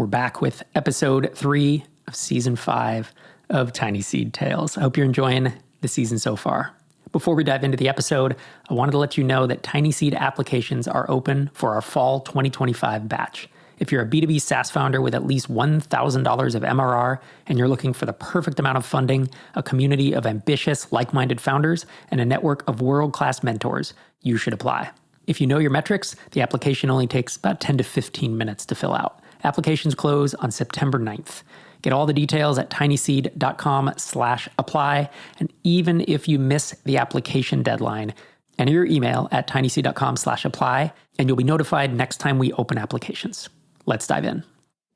We're back with episode 3 of season 5 of TinySeed Tales. I hope you're enjoying the season so far. Before we dive into the episode, I wanted to let you know that TinySeed applications are open for our fall 2025 batch. If you're a B2B SaaS founder with at least $1,000 of MRR and you're looking for the perfect amount of funding, a community of ambitious, like-minded founders, and a network of world-class mentors, you should apply. If you know your metrics, the application only takes about 10 to 15 minutes to fill out. Applications close on September 9th. Get all the details at tinyseed.com/apply. And even if you miss the application deadline, enter your email at tinyseed.com/apply, and you'll be notified next time we open applications. Let's dive in.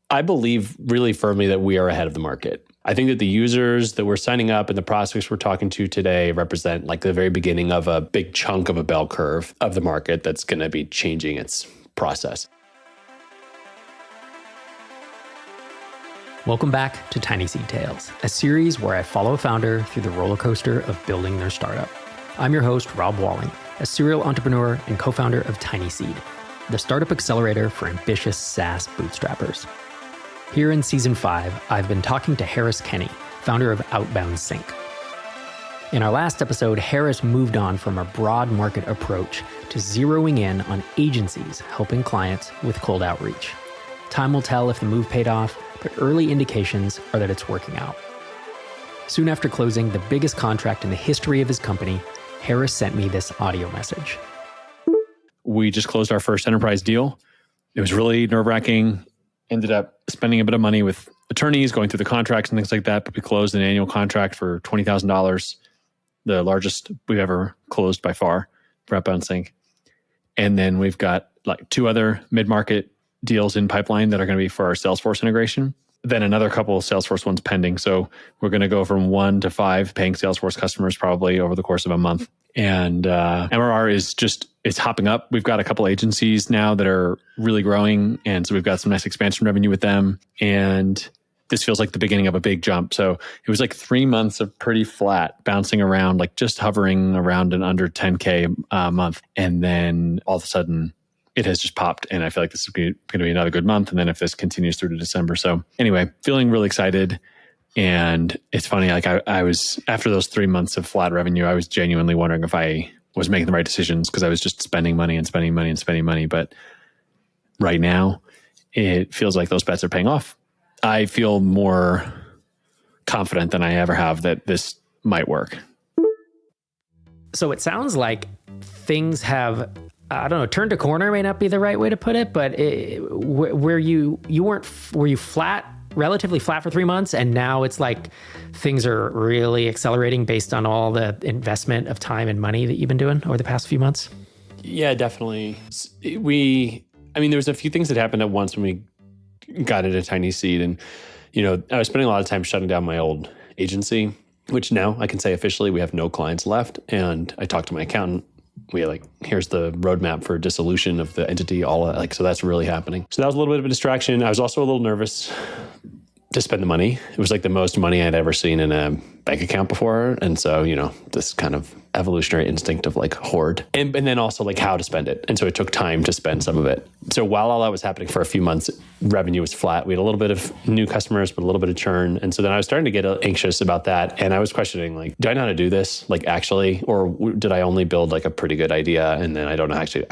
I believe really firmly that we are ahead of the market. I think that the users that we're signing up and the prospects we're talking to today represent like the very beginning of a big chunk of a bell curve of the market that's going to be changing its process. Welcome back to TinySeed Tales, a series where I follow a founder through the roller coaster of building their startup. I'm your host, Rob Walling, a serial entrepreneur and co-founder of TinySeed, the startup accelerator for ambitious SaaS bootstrappers. Here in season 5, I've been talking to Harris Kenny, founder of OutboundSync. In our last episode, Harris moved on from a broad market approach to zeroing in on agencies helping clients with cold outreach. Time will tell if the move paid off, but early indications are that it's working out. Soon after closing the biggest contract in the history of his company, Harris sent me this audio message. We just closed our first enterprise deal. It was really nerve-wracking. Ended up spending a bit of money with attorneys, going through the contracts and things like that, but we closed an annual contract for $20,000, the largest we've ever closed by far for OutboundSync. And then we've got like 2 other mid-market deals in pipeline that are going to be for our Salesforce integration. Then another couple of Salesforce ones pending. So we're going to go from 1 to 5 paying Salesforce customers probably over the course of a month. And MRR is just, it's hopping up. We've got a couple agencies now that are really growing. And so we've got some nice expansion revenue with them. And this feels like the beginning of a big jump. So it was like 3 months of pretty flat, bouncing around, like just hovering around and under 10K a month. And then all of a sudden, it has just popped. And I feel like this is going to be another good month. And then if this continues through to December. So anyway, feeling really excited. And it's funny, like I was, after those 3 months of flat revenue, I was genuinely wondering if I was making the right decisions because I was just spending money and spending money and spending money. But right now, it feels like those bets are paying off. I feel more confident than I ever have that this might work. So it sounds like things have, I don't know, turned a corner may not be the right way to put it, but were you flat, relatively flat for 3 months, and now it's like things are really accelerating based on all the investment of time and money that you've been doing over the past few months? Yeah, definitely. There was a few things that happened at once when we got into TinySeed, and I was spending a lot of time shutting down my old agency, which now I can say officially we have no clients left. And I talked to my accountant. Here's the roadmap for dissolution of the entity, so that's really happening. So that was a little bit of a distraction. I was also a little nervous to spend the money. It was like the most money I'd ever seen in a bank account before. And so, this kind of evolutionary instinct of like hoard and then also like how to spend it. And so it took time to spend some of it. So while all that was happening for a few months, revenue was flat. We had a little bit of new customers, but a little bit of churn. And so then I was starting to get anxious about that. And I was questioning, like, do I know how to do this? Like actually, or did I only build like a pretty good idea? And then I don't know actually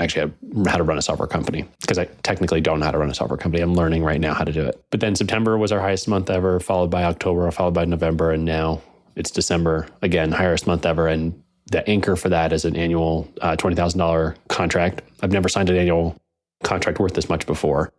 how to run a software company, because I technically don't know how to run a software company. I'm learning right now how to do it. But then September was our highest month ever, followed by October, followed by November. And now it's December, again, highest month ever. And the anchor for that is an annual $20,000 contract. I've never signed an annual contract worth this much before.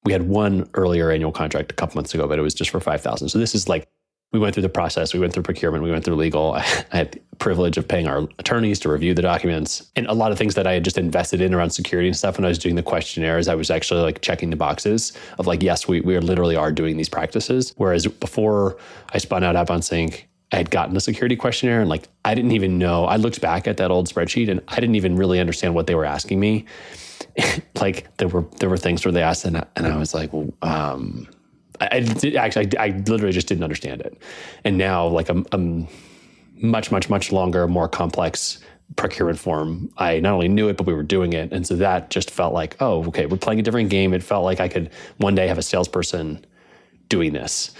We had one earlier annual contract a couple months ago, but it was just for $5,000. So this is like, we went through the process, we went through procurement, we went through legal. I had the privilege of paying our attorneys to review the documents, and a lot of things that I had just invested in around security and stuff. When I was doing the questionnaires, I was actually like checking the boxes of like, yes, we literally are doing these practices. Whereas before I spun out OutboundSync, I had gotten a security questionnaire and like, I didn't even know, I looked back at that old spreadsheet and I didn't even really understand what they were asking me. Like there were things where they asked and I was like, well, I literally just didn't understand it. And now like a much, much, much longer, more complex procurement form, I not only knew it, but we were doing it. And so that just felt like, oh, okay, we're playing a different game. It felt like I could one day have a salesperson doing this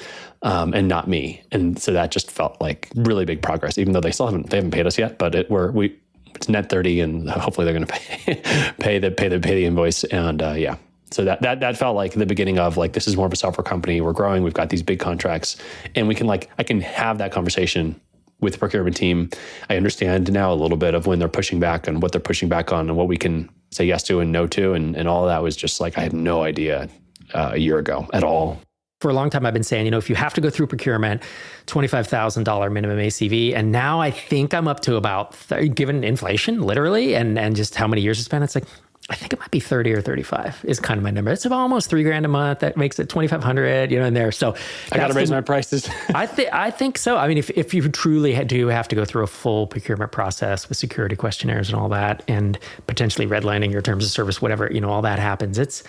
and not me. And so that just felt like really big progress, even though they haven't paid us yet, but it's net 30 and hopefully they're going to pay the invoice. And yeah. So that felt like the beginning of like, this is more of a software company. We're growing. We've got these big contracts, and I can have that conversation with the procurement team. I understand now a little bit of when they're pushing back and what they're pushing back on and what we can say yes to and no to. And all of that was just like, I had no idea a year ago at all. For a long time, I've been saying, if you have to go through procurement, $25,000 minimum ACV. And now I think I'm up to about, given inflation, literally, and just how many years it's been, it's like, I think it might be 30 or 35 is kind of my number. It's about almost $3,000 a month. That makes it 2,500, in there. So I got to raise my prices. I think so. I mean, if you truly do have to go through a full procurement process with security questionnaires and all that, and potentially redlining your terms of service, whatever, all that happens, it's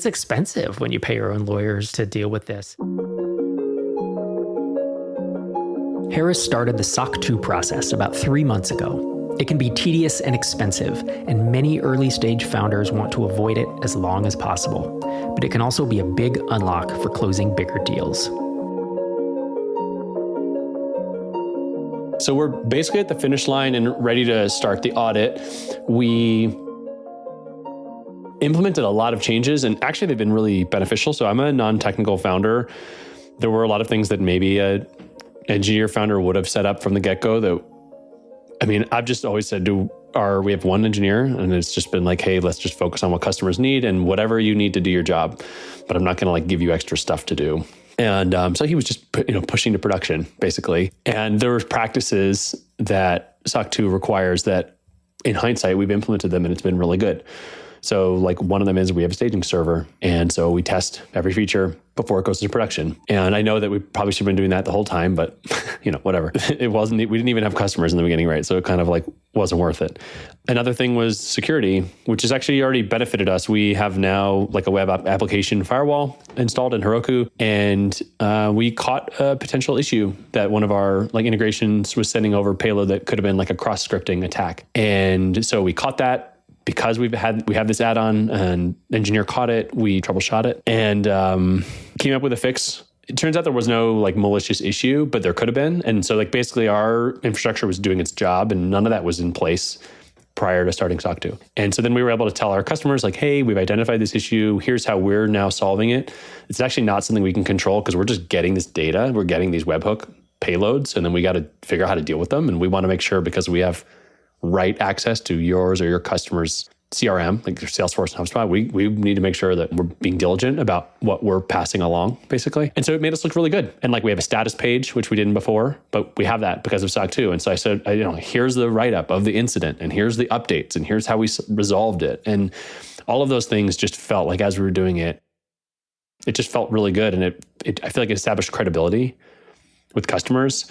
expensive when you pay your own lawyers to deal with this. Harris started the SOC 2 process about 3 months ago. It can be tedious and expensive, and many early-stage founders want to avoid it as long as possible. But it can also be a big unlock for closing bigger deals. So we're basically at the finish line and ready to start the audit. We implemented a lot of changes, and actually they've been really beneficial. So I'm a non-technical founder. There were a lot of things that maybe an engineer founder would have set up from the get-go that, I've just always said we have one engineer, and it's just been like, hey, let's just focus on what customers need and whatever you need to do your job. But I'm not going to give you extra stuff to do. And so he was just pushing to production, basically. And there were practices that SOC 2 requires that in hindsight, we've implemented them and it's been really good. So one of them is we have a staging server. And so we test every feature before it goes into production. And I know that we probably should have been doing that the whole time, but whatever. We didn't even have customers in the beginning, right? So it kind of wasn't worth it. Another thing was security, which has actually already benefited us. We have now a web application firewall installed in Heroku, and we caught a potential issue that one of our integrations was sending over payload that could have been a cross-scripting attack. And so we caught that. Because we have this add-on, and engineer caught it, we troubleshot it and came up with a fix. It turns out there was no malicious issue, but there could have been. And so basically our infrastructure was doing its job, and none of that was in place prior to starting SOC 2. And so then we were able to tell our customers hey, we've identified this issue. Here's how we're now solving it. It's actually not something we can control because we're just getting this data. We're getting these webhook payloads, and then we got to figure out how to deal with them. And we want to make sure, because we have right access to yours or your customers' CRM, like your Salesforce and HubSpot, we need to make sure that we're being diligent about what we're passing along, basically. And so it made us look really good. And we have a status page, which we didn't before, but we have that because of SOC 2. And so I said, here's the write-up of the incident, and here's the updates, and here's how we resolved it. And all of those things just felt like, as we were doing it, it just felt really good. And I feel like it established credibility with customers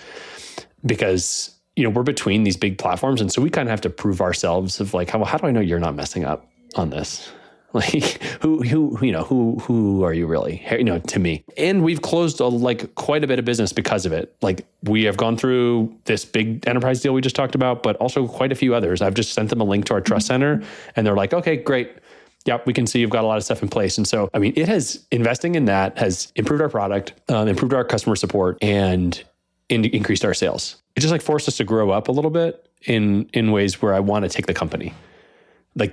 because we're between these big platforms. And so we kind of have to prove ourselves of how do I know you're not messing up on this? Who are you really, to me? And we've closed quite a bit of business because of it. We have gone through this big enterprise deal we just talked about, but also quite a few others. I've just sent them a link to our trust center, and they're like, okay, great. Yep, we can see you've got a lot of stuff in place. And so, investing in that has improved our product, improved our customer support, and increased our sales. It just forced us to grow up a little bit in ways where I want to take the company.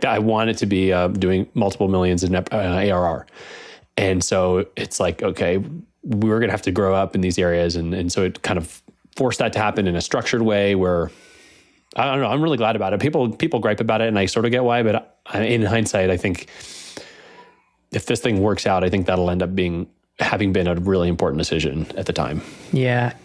I want it to be doing multiple millions in ARR. And so it's okay, we're going to have to grow up in these areas. And so it kind of forced that to happen in a structured way where, I don't know, I'm really glad about it. People gripe about it, and I sort of get why, but in hindsight, I think if this thing works out, I think that'll end up having been a really important decision at the time. Yeah.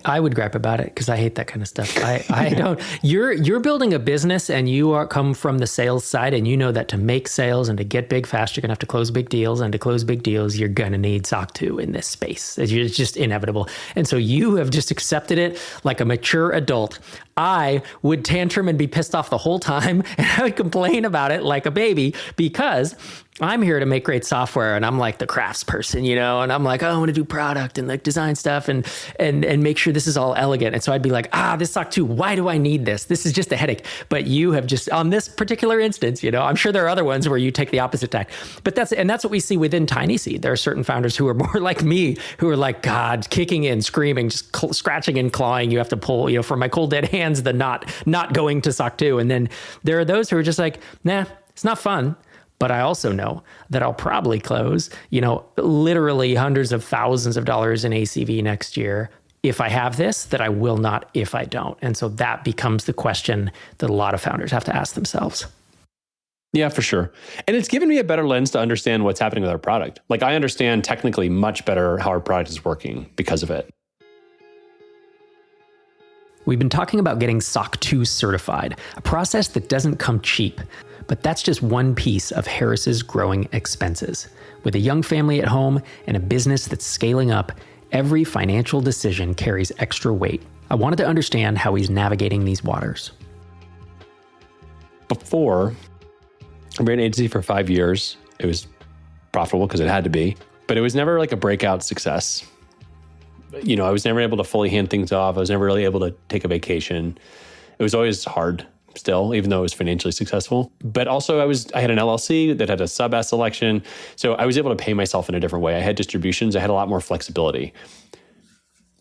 I would gripe about it because I hate that kind of stuff. I don't. You're building a business, and you come from the sales side, and you know that to make sales and to get big fast, you're gonna have to close big deals, and to close big deals, you're gonna need SOC 2 in this space. It's just inevitable. And so you have just accepted it like a mature adult. I would tantrum and be pissed off the whole time, and I would complain about it like a baby because I'm here to make great software, and I'm like the crafts person, and I'm like, oh, I want to do product and like design stuff and make sure this is all elegant. And so I'd be like, this SOC 2, why do I need this? This is just a headache. But you have just, on this particular instance, I'm sure there are other ones where you take the opposite tack. But that's what we see within TinySeed. There are certain founders who are more like me, who are like, God, kicking and screaming, just scratching and clawing. You have to pull, from my cold dead hands, the not going to SOC 2. And then there are those who are just like, nah, it's not fun. But I also know that I'll probably close, literally hundreds of thousands of dollars in ACV next year if I have this, that I will not if I don't. And so that becomes the question that a lot of founders have to ask themselves. Yeah, for sure. And it's given me a better lens to understand what's happening with our product. Like I understand technically much better how our product is working because of it. We've been talking about getting SOC 2 certified, a process that doesn't come cheap. But that's just one piece of Harris's growing expenses. With a young family at home and a business that's scaling up, every financial decision carries extra weight. I wanted to understand how he's navigating these waters. Before, I ran an agency for 5 years. It was profitable because it had to be, but it was never like a breakout success. I was never able to fully hand things off. I was never really able to take a vacation. It was always hard. Still, even though it was financially successful. But also I had an LLC that had a sub-S election. So I was able to pay myself in a different way. I had distributions. I had a lot more flexibility.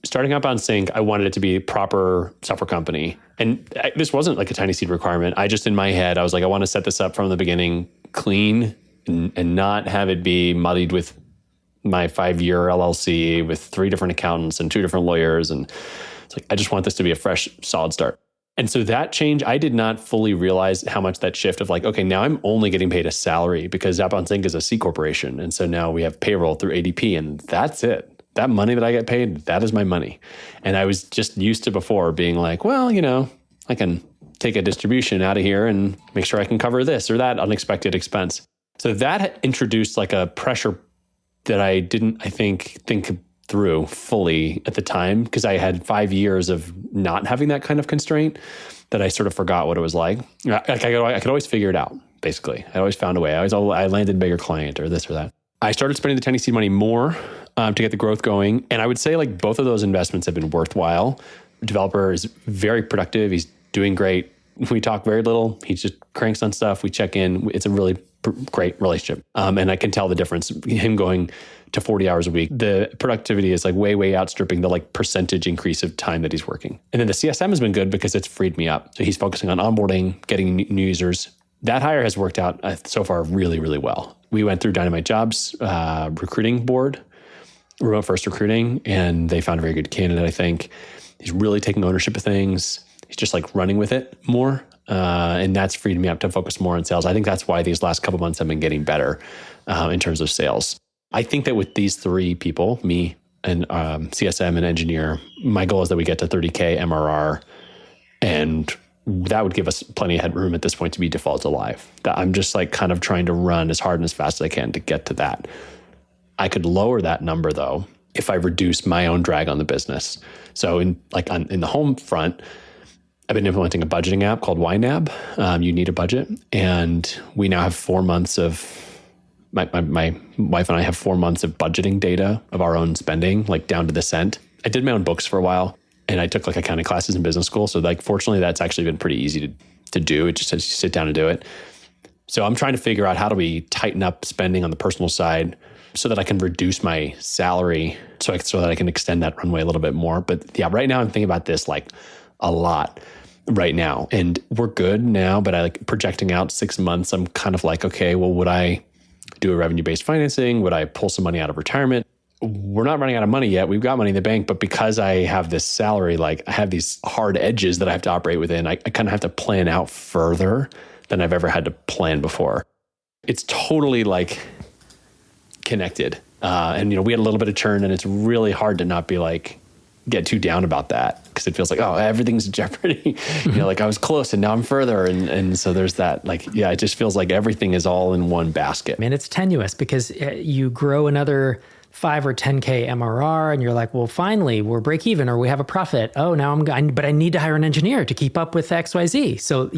Starting OutboundSync, I wanted it to be a proper software company. And this wasn't like a TinySeed requirement. I just, in my head, I was like, I want to set this up from the beginning clean and not have it be muddied with my 5-year LLC with 3 different accountants and 2 different lawyers. And it's like, I just want this to be a fresh, solid start. And so that change, I did not fully realize how much that shift of like, okay, now I'm only getting paid a salary because OutboundSync is a C corporation. And so now we have payroll through ADP and that's it. That money that I get paid, that is my money. And I was just used to before being like, well, I can take a distribution out of here and make sure I can cover this or that unexpected expense. So that introduced like a pressure that I didn't, I think through fully at the time because I had 5 years of not having that kind of constraint that I sort of forgot what it was like. I could always figure it out, basically. I always found a way. I landed a bigger client or this or that. I started spending the TinySeed money more to get the growth going. And I would say like both of those investments have been worthwhile. The developer is very productive. He's doing great. We talk very little. He just cranks on stuff. We check in. It's a really great relationship. And I can tell the difference. Him going to 40 hours a week, the productivity is like way outstripping the like percentage increase of time that he's working. And then the CSM has been good because it's freed me up. So he's focusing on onboarding, getting new users. That hire has worked out so far really well. We went through Dynamite Jobs recruiting board, remote first recruiting, and they found a very good candidate, I think. He's really taking ownership of things. He's just like running with it more. And that's freed me up to focus more on sales. I think that's why these last couple months have been getting better in terms of sales. I think that with these 3 people, me and CSM and engineer, my goal is that we get to 30K MRR. And that would give us plenty of headroom at this point to be default alive. I'm just like kind of trying to run as hard and as fast as I can to get to that. I could lower that number though, if I reduce my own drag on the business. So in the home front, I've been implementing a budgeting app called YNAB. You need a budget. And we now have 4 months of, my wife and I have 4 months of budgeting data of our own spending, like down to the cent. I did my own books for a while and I took like accounting classes in business school. So like, fortunately that's actually been pretty easy to do. It just says you sit down and do it. So I'm trying to figure out how do we tighten up spending on the personal side so that I can reduce my salary so that I can extend that runway a little bit more. But yeah, right now I'm thinking about this like a lot right now. And we're good now, but I like projecting out 6 months. I'm kind of like, okay, well, would I do a revenue-based financing? Would I pull some money out of retirement? We're not running out of money yet. We've got money in the bank, but because I have this salary, like I have these hard edges that I have to operate within, I kind of have to plan out further than I've ever had to plan before. It's totally like connected. And, we had a little bit of churn and it's really hard to not be like, get too down about that because it feels like, oh, everything's in jeopardy. Like I was close and now I'm further. And so there's that, like, yeah, it just feels like everything is all in one basket. Man, it's tenuous because you grow another 5 or 10K MRR and you're like, well, finally we're break even or we have a profit. Oh, now but I need to hire an engineer to keep up with XYZ. So,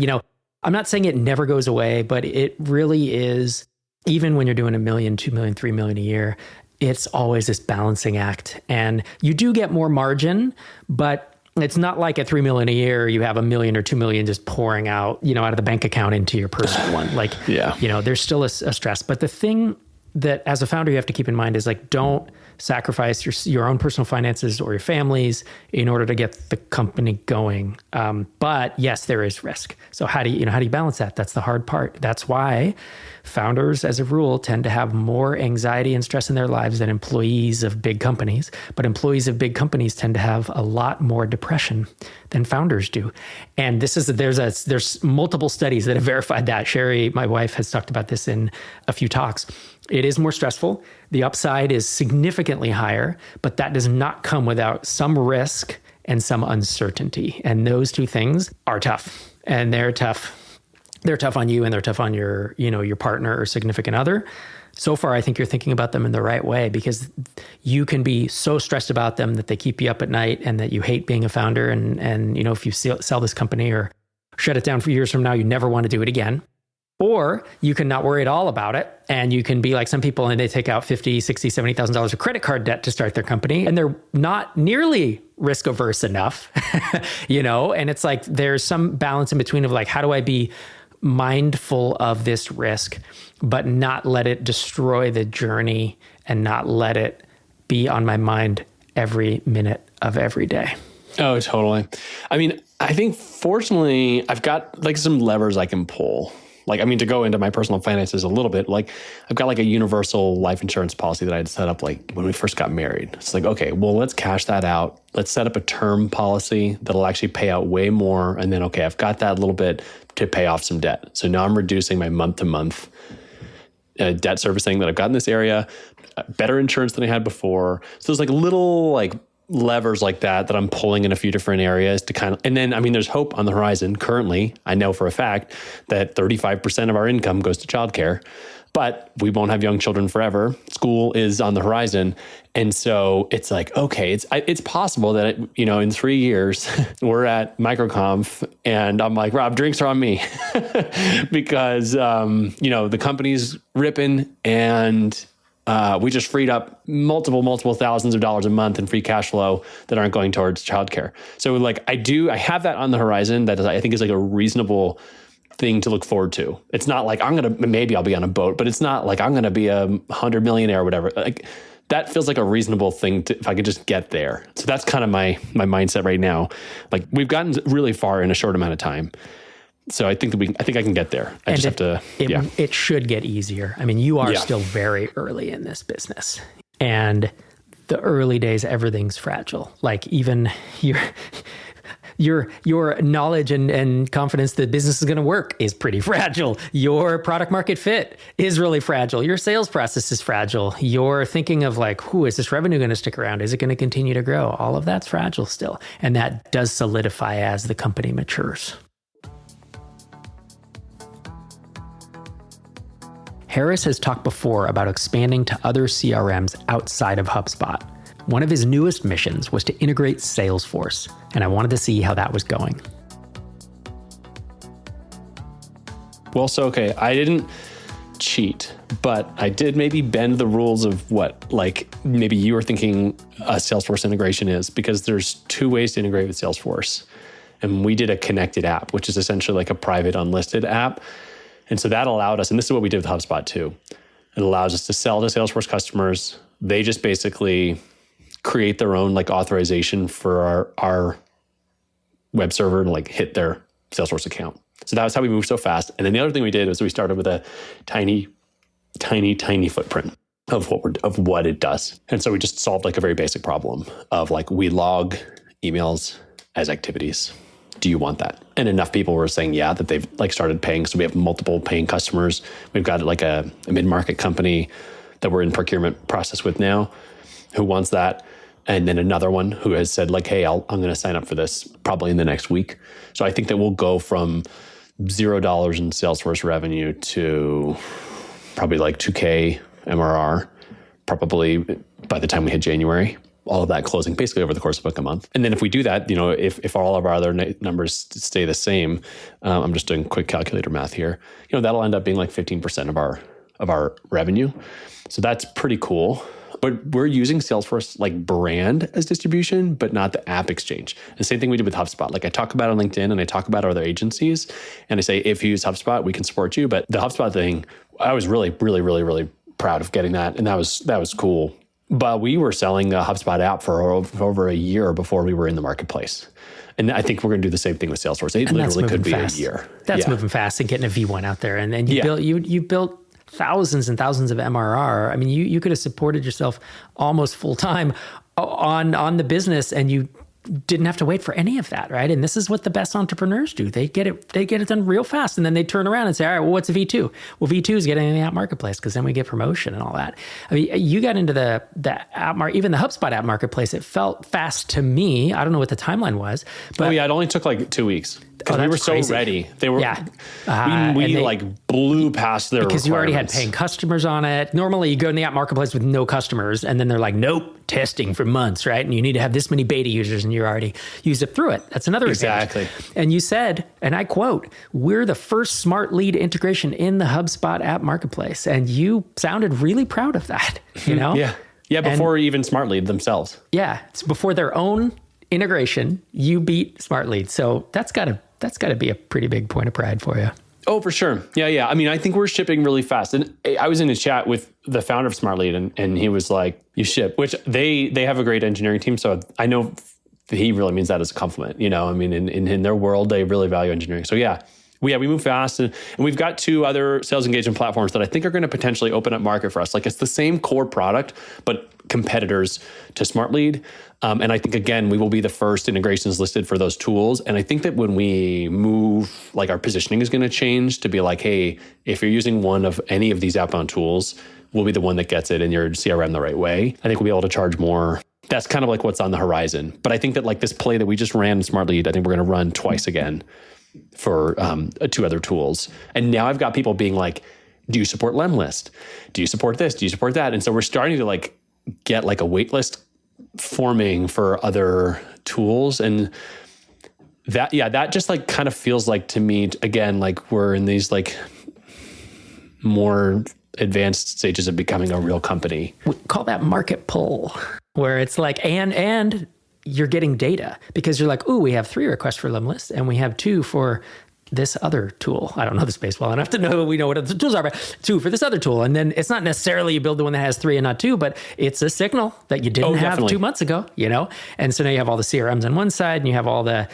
I'm not saying it never goes away, but it really is even when you're doing $1 million, $2 million, $3 million a year, it's always this balancing act. And you do get more margin, but it's not like at $3 million a year, you have $1 million or $2 million just pouring out, out of the bank account into your personal one. Like, there's still a stress. But the thing that as a founder, you have to keep in mind is like, don't sacrifice your own personal finances or your family's in order to get the company going. But yes, there is risk. So how do you balance that? That's the hard part. That's why founders, as a rule, tend to have more anxiety and stress in their lives than employees of big companies. But employees of big companies tend to have a lot more depression than founders do. And there's multiple studies that have verified that. Sherry, my wife, has talked about this in a few talks. It is more stressful. The upside is significantly higher, but that does not come without some risk and some uncertainty. And those two things are tough. And they're tough. They're tough on you and they're tough on your partner or significant other. So far, I think you're thinking about them in the right way, because you can be so stressed about them that they keep you up at night and that you hate being a founder. And if you sell this company or shut it down for years from now, you never want to do it again. Or you can not worry at all about it. And you can be like some people and they take out $50,000, $60,000, $70,000 of credit card debt to start their company. And they're not nearly risk averse enough, and it's like, there's some balance in between of like, how do I be mindful of this risk, but not let it destroy the journey and not let it be on my mind every minute of every day. Oh, totally. I mean, I think fortunately I've got like some levers I can pull. To go into my personal finances a little bit, I've got like a universal life insurance policy that I had set up when we first got married. It's like, okay, well, let's cash that out. Let's set up a term policy that'll actually pay out way more. And then, okay, I've got that little bit to pay off some debt. So now I'm reducing my month-to-month debt servicing that I've got in this area, better insurance than I had before. So there's little levers like that I'm pulling in a few different areas to and then, there's hope on the horizon. Currently, I know for a fact that 35% of our income goes to childcare, but we won't have young children forever. School is on the horizon. And so it's like, okay, it's possible that, in 3 years we're at MicroConf and I'm like, Rob, drinks are on me because, the company's ripping and we just freed up multiple thousands of dollars a month in free cash flow that aren't going towards childcare. So I have that on the horizon that I think is a reasonable thing to look forward to. It's not like maybe I'll be on a boat, but it's not like I'm going to be a 100 millionaire or whatever. That feels like a reasonable thing if I could just get there. So that's kind of my mindset right now. We've gotten really far in a short amount of time. So I think I can get there. I just have to. It should get easier. You are still very early in this business, and the early days, everything's fragile. Even your knowledge and confidence that business is going to work is pretty fragile. Your product market fit is really fragile. Your sales process is fragile. You're thinking of is this revenue going to stick around? Is it going to continue to grow? All of that's fragile still, and that does solidify as the company matures. Harris has talked before about expanding to other CRMs outside of HubSpot. One of his newest missions was to integrate Salesforce, and I wanted to see how that was going. Well, I didn't cheat, but I did maybe bend the rules of what, maybe you were thinking a Salesforce integration is, because there's two ways to integrate with Salesforce. And we did a connected app, which is essentially a private unlisted app. And so that allowed us, and this is what we did with HubSpot too. It allows us to sell to Salesforce customers. They just basically create their own authorization for our web server to hit their Salesforce account. So that was how we moved so fast. And then the other thing we did was we started with a tiny footprint of what it does. And so we just solved a very basic problem of we log emails as activities. Do you want that? And enough people were saying, yeah, that they've started paying. So we have multiple paying customers. We've got a mid-market company that we're in procurement process with now who wants that. And then another one who has said hey, I'm going to sign up for this probably in the next week. So I think that we'll go from $0 in Salesforce revenue to probably $2K MRR, probably by the time we hit January. All of that closing basically over the course of a month. And then if we do that, if all of our other numbers stay the same, I'm just doing quick calculator math here, that'll end up being 15% of our of our revenue. So that's pretty cool. But we're using Salesforce like brand as distribution, but not the app exchange. The same thing we did with HubSpot. Like I talk about it on LinkedIn and I talk about other agencies and I say, if you use HubSpot, we can support you. But the HubSpot thing, I was really, really, really, really proud of getting that. And that was cool. But we were selling the HubSpot app for over a year before we were in the marketplace. And I think we're going to do the same thing with Salesforce. It literally could be fast. A year. That's moving fast and getting a V1 out there. And then you built thousands and thousands of MRR. I mean, you could have supported yourself almost full time on the business, and you didn't have to wait for any of that, right? And this is what the best entrepreneurs do. They get it done real fast, and then they turn around and say, all right, well, what's a V2? Well, V2 is getting in the app marketplace because then we get promotion and all that. I mean, you got into the app even the HubSpot app marketplace. It felt fast to me. I don't know what the timeline was, but it only took like 2 weeks. Because we were so ready. They were, we like blew past their because you already had paying customers on it. Normally you go in the app marketplace with no customers and then they're like, nope, testing for months, right? And you need to have this many beta users and you already used it through it. That's another exactly. advantage. And you said, and I quote, we're the first smart lead integration in the HubSpot app marketplace. And you sounded really proud of that, you know? Yeah, before even Smart Lead themselves. Yeah, it's before their own integration, you beat Smart Lead. So that's got to be a pretty big point of pride for you. Oh, for sure. Yeah. I mean, I think we're shipping really fast. And I was in a chat with the founder of Smart Lead and he was like, you ship, which they have a great engineering team. So I know he really means that as a compliment. You know, I mean, in their world, they really value engineering. So we move fast and we've got 2 other sales engagement platforms that I think are going to potentially open up market for us. Like it's the same core product, but competitors to Smart Lead. And I think, again, we will be the first integrations listed for those tools. And I think that when we move, like our positioning is going to change to be like, hey, if you're using one of any of these outbound tools, we'll be the one that gets it in your CRM the right way. I think we'll be able to charge more. That's kind of like what's on the horizon. But I think that like this play that we just ran in Smart Lead, I think we're going to run twice again for 2 other tools. And now I've got people being like, do you support Lemlist? Do you support this? Do you support that? And so we're starting to like get like a wait list forming for other tools. And that just like kind of feels like to me, again, like we're in these like more advanced stages of becoming a real company. We call that market pull, where it's like, and you're getting data because you're like, ooh, we have 3 requests for Lemlist and we have 2 for this other tool. I don't know the space well enough to know we know what the tools are, but 2 for this other tool. And then it's not necessarily you build the one that has 3 and not 2, but it's a signal that you didn't have 2 months ago, you know? And so now you have all the CRMs on one side and you have all the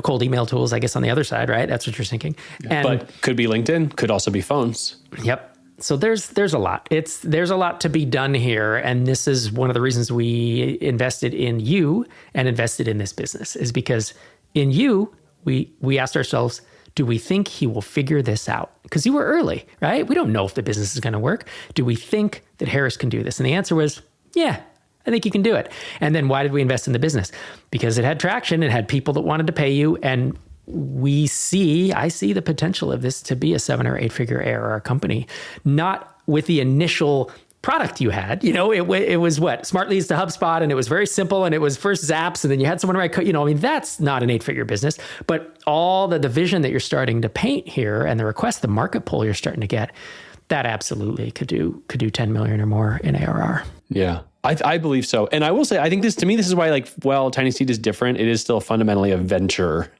cold email tools, I guess, on the other side, right? That's what you're thinking. And, but could be LinkedIn, could also be phones. Yep. So there's a lot. There's a lot to be done here. And this is one of the reasons we invested in you and invested in this business is because in you, we asked ourselves, do we think he will figure this out? Because you were early, right? We don't know if the business is going to work. Do we think that Harris can do this? And the answer was, yeah, I think you can do it. And then why did we invest in the business? Because it had traction. It had people that wanted to pay you. And I see the potential of this to be a 7 or 8 figure ARR company, not with the initial product you had. You know, it was what? Smart Leads to HubSpot, and it was very simple, and it was first Zaps, and then you had someone write code. You know, I mean, that's not an 8-figure business, but all the vision that you're starting to paint here and the request, the market pull you're starting to get, that absolutely could do 10 million or more in ARR. Yeah. I believe so. And I will say, I think this is why TinySeed is different. It is still fundamentally a venture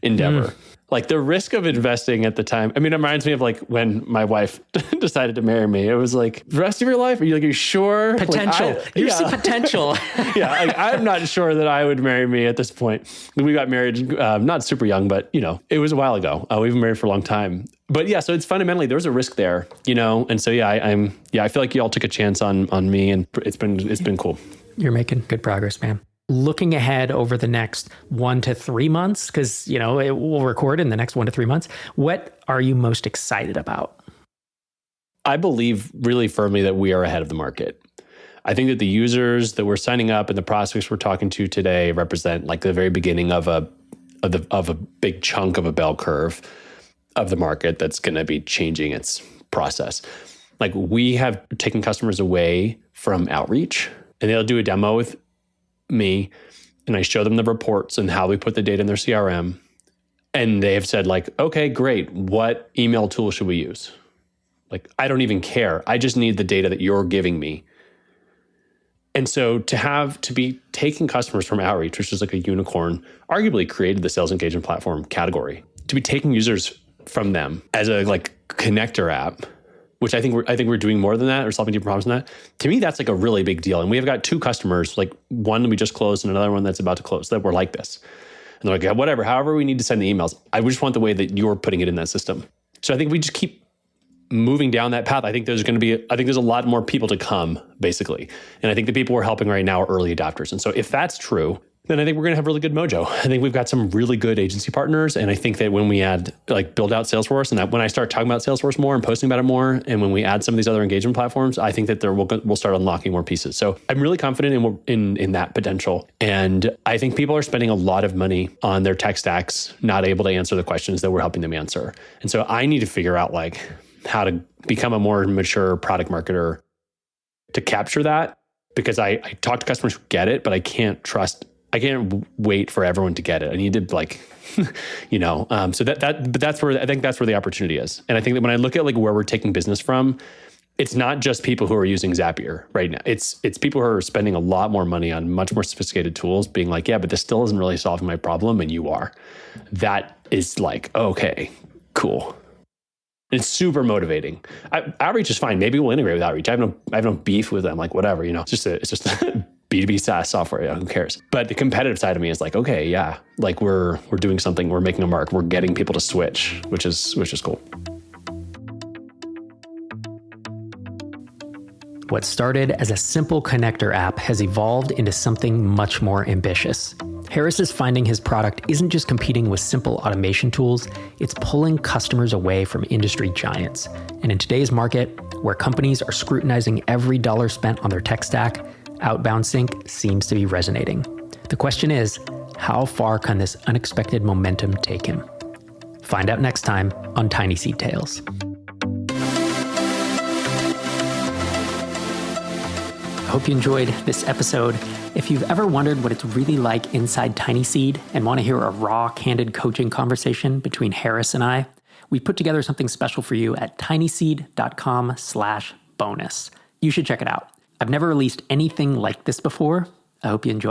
endeavor. Like the risk of investing at the time, I mean, it reminds me of like when my wife decided to marry me. It was like, the rest of your life? Are you sure? Potential. You see potential. Yeah, I'm not sure that I would marry me at this point. We got married, not super young, but it was a while ago. We've been married for a long time. But yeah, so it's fundamentally, there's a risk there, And so I feel like you all took a chance on me, and it's been cool. You're making good progress, man. Looking ahead over the next 1 to 3 months, because, it will record in the next 1 to 3 months. What are you most excited about? I believe really firmly that we are ahead of the market. I think that the users that we're signing up and the prospects we're talking to today represent like the very beginning of a big chunk of a bell curve of the market that's going to be changing its process. Like we have taken customers away from outreach, and they'll do a demo with me, and I show them the reports and how we put the data in their CRM. And they have said like, okay, great. What email tool should we use? Like, I don't even care. I just need the data that you're giving me. And so to be taking customers from outreach, which is like a unicorn, arguably created the sales engagement platform category, to be taking users from them as a like connector app, which I think we're doing more than that or solving deeper problems than that. To me, that's like a really big deal. And we have got 2 customers, like one we just closed and another one that's about to close, that were like this. And they're like, yeah, whatever, however we need to send the emails. I just want the way that you're putting it in that system. So I think we just keep moving down that path. I think there's a lot more people to come, basically. And I think the people we're helping right now are early adopters. And so if that's true, then I think we're going to have really good mojo. I think we've got some really good agency partners. And I think that when we add, like, build out Salesforce, and when I start talking about Salesforce more and posting about it more, and when we add some of these other engagement platforms, I think that we'll start unlocking more pieces. So I'm really confident in that potential. And I think people are spending a lot of money on their tech stacks, not able to answer the questions that we're helping them answer. And so I need to figure out, like, how to become a more mature product marketer to capture that, because I talk to customers who get it, but I can't wait for everyone to get it. I need to, like, so that's where the opportunity is. And I think that when I look at, like, where we're taking business from, it's not just people who are using Zapier right now. It's people who are spending a lot more money on much more sophisticated tools, being like, yeah, but this still isn't really solving my problem, and you are. That is like, okay, cool. It's super motivating. Outreach is fine. Maybe we'll integrate with Outreach. I have no beef with them. Like, whatever, it's just B2B SaaS software. Yeah, who cares? But the competitive side of me is like, okay, yeah, like we're doing something. We're making a mark. We're getting people to switch, which is cool. What started as a simple connector app has evolved into something much more ambitious. Harris is finding his product isn't just competing with simple automation tools, it's pulling customers away from industry giants. And in today's market, where companies are scrutinizing every dollar spent on their tech stack, OutboundSync seems to be resonating. The question is, how far can this unexpected momentum take him? Find out next time on TinySeed Tales. I hope you enjoyed this episode. If you've ever wondered what it's really like inside TinySeed and want to hear a raw, candid coaching conversation between Harris and I, we put together something special for you at tinyseed.com/bonus. You should check it out. I've never released anything like this before. I hope you enjoy.